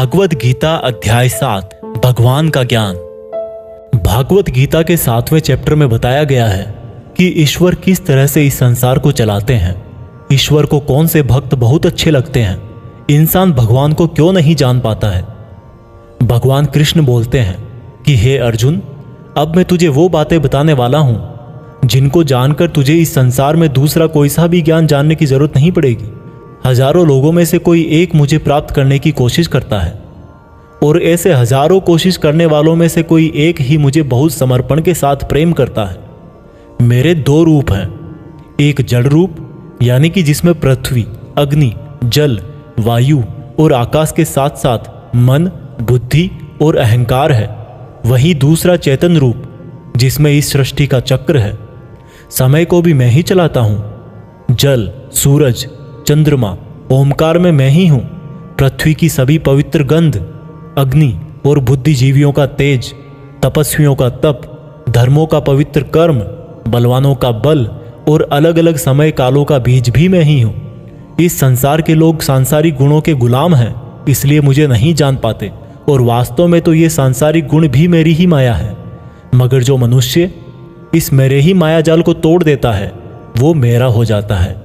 भागवत गीता अध्याय 7 भगवान का ज्ञान। भागवत गीता के 7वें चैप्टर में बताया गया है कि ईश्वर किस तरह से इस संसार को चलाते हैं। ईश्वर को कौन से भक्त बहुत अच्छे लगते हैं, इंसान भगवान को क्यों नहीं जान पाता है। भगवान कृष्ण बोलते हैं कि हे अर्जुन, अब मैं तुझे वो बातें बताने वाला हूं जिनको जानकर तुझे इस संसार में दूसरा कोई सा भी ज्ञान जानने की जरूरत नहीं पड़ेगी। हजारों लोगों में से कोई एक मुझे प्राप्त करने की कोशिश करता है और ऐसे हजारों कोशिश करने वालों में से कोई एक ही मुझे बहुत समर्पण के साथ प्रेम करता है। मेरे दो रूप हैं, एक जड़ रूप यानी कि जिसमें पृथ्वी, अग्नि, जल, वायु और आकाश के साथ साथ मन, बुद्धि और अहंकार है। वही दूसरा चेतन रूप जिसमें इस सृष्टि का चक्र है। समय को भी मैं ही चलाता हूं। जल, सूरज, चंद्रमा, ओमकार में मैं ही हूं। पृथ्वी की सभी पवित्र गंध, अग्नि और बुद्धिजीवियों का तेज, तपस्वियों का तप, धर्मों का पवित्र कर्म, बलवानों का बल और अलग अलग समय कालों का बीज भी मैं ही हूं। इस संसार के लोग सांसारिक गुणों के गुलाम हैं, इसलिए मुझे नहीं जान पाते और वास्तव में तो ये सांसारिक गुण भी मेरी ही माया है। मगर जो मनुष्य इस मेरे ही माया जाल को तोड़ देता है वो मेरा हो जाता है।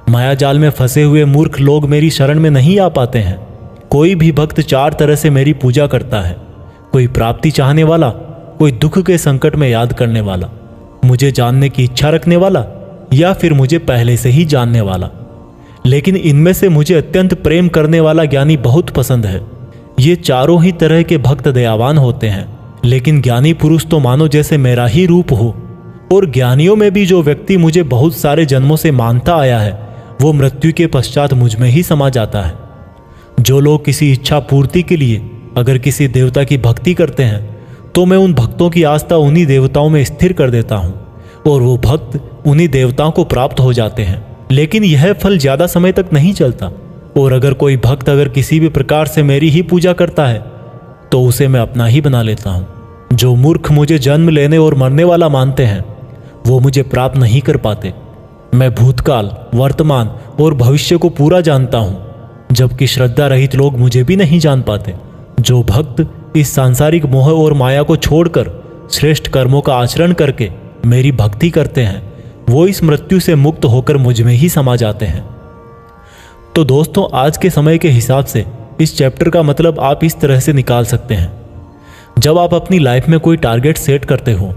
माया जाल में फंसे हुए मूर्ख लोग मेरी शरण में नहीं आ पाते हैं। कोई भी भक्त चार तरह से मेरी पूजा करता है, कोई प्राप्ति चाहने वाला, कोई दुख के संकट में याद करने वाला, मुझे जानने की इच्छा रखने वाला या फिर मुझे पहले से ही जानने वाला। लेकिन इनमें से मुझे अत्यंत प्रेम करने वाला ज्ञानी बहुत पसंद है। ये चारों ही तरह के भक्त दयावान होते हैं, लेकिन ज्ञानी पुरुष तो मानो जैसे मेरा ही रूप हो। और ज्ञानियों में भी जो व्यक्ति मुझे बहुत सारे जन्मों से मानता आया है वो मृत्यु के पश्चात मुझ में ही समा जाता है। जो लोग किसी इच्छा पूर्ति के लिए अगर किसी देवता की भक्ति करते हैं तो मैं उन भक्तों की आस्था उन्हीं देवताओं में स्थिर कर देता हूँ और वो भक्त उन्हीं देवताओं को प्राप्त हो जाते हैं। लेकिन यह फल ज्यादा समय तक नहीं चलता और अगर कोई भक्त अगर किसी भी प्रकार से मेरी ही पूजा करता है तो उसे मैं अपना ही बना लेता हूँ। जो मूर्ख मुझे जन्म लेने और मरने वाला मानते हैं वो मुझे प्राप्त नहीं कर पाते। मैं भूतकाल, वर्तमान और भविष्य को पूरा जानता हूं, जबकि श्रद्धा रहित लोग मुझे भी नहीं जान पाते। जो भक्त इस सांसारिक मोह और माया को छोड़कर श्रेष्ठ कर्मों का आचरण करके मेरी भक्ति करते हैं वो इस मृत्यु से मुक्त होकर मुझ में ही समा जाते हैं। तो दोस्तों, आज के समय के हिसाब से इस चैप्टर का मतलब आप इस तरह से निकाल सकते हैं। जब आप अपनी लाइफ में कोई टारगेट सेट करते हो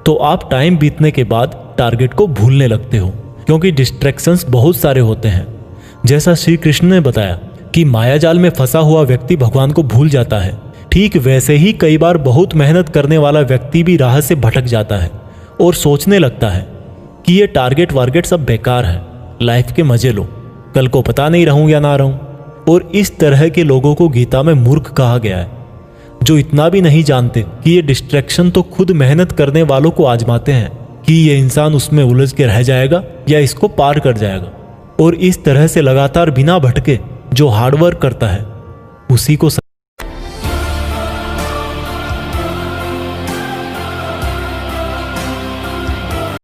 तो आप टाइम बीतने के बाद टारगेट को भूलने लगते हो, क्योंकि डिस्ट्रैक्शंस बहुत सारे होते हैं। जैसा श्री कृष्ण ने बताया कि मायाजाल में फंसा हुआ व्यक्ति भगवान को भूल जाता है, ठीक वैसे ही कई बार बहुत मेहनत करने वाला व्यक्ति भी राह से भटक जाता है और सोचने लगता है कि ये टारगेट वारगेट सब बेकार है, लाइफ के मजे लो, कल को पता नहीं रहूं या ना रहूं। और इस तरह के लोगों को गीता में मूर्ख कहा गया है, जो इतना भी नहीं जानते कि ये डिस्ट्रैक्शन तो खुद मेहनत करने वालों को आजमाते हैं कि ये इंसान उसमें उलझ के रह जाएगा या इसको पार कर जाएगा। और इस तरह से लगातार बिना भटके जो हार्डवर्क करता है उसी को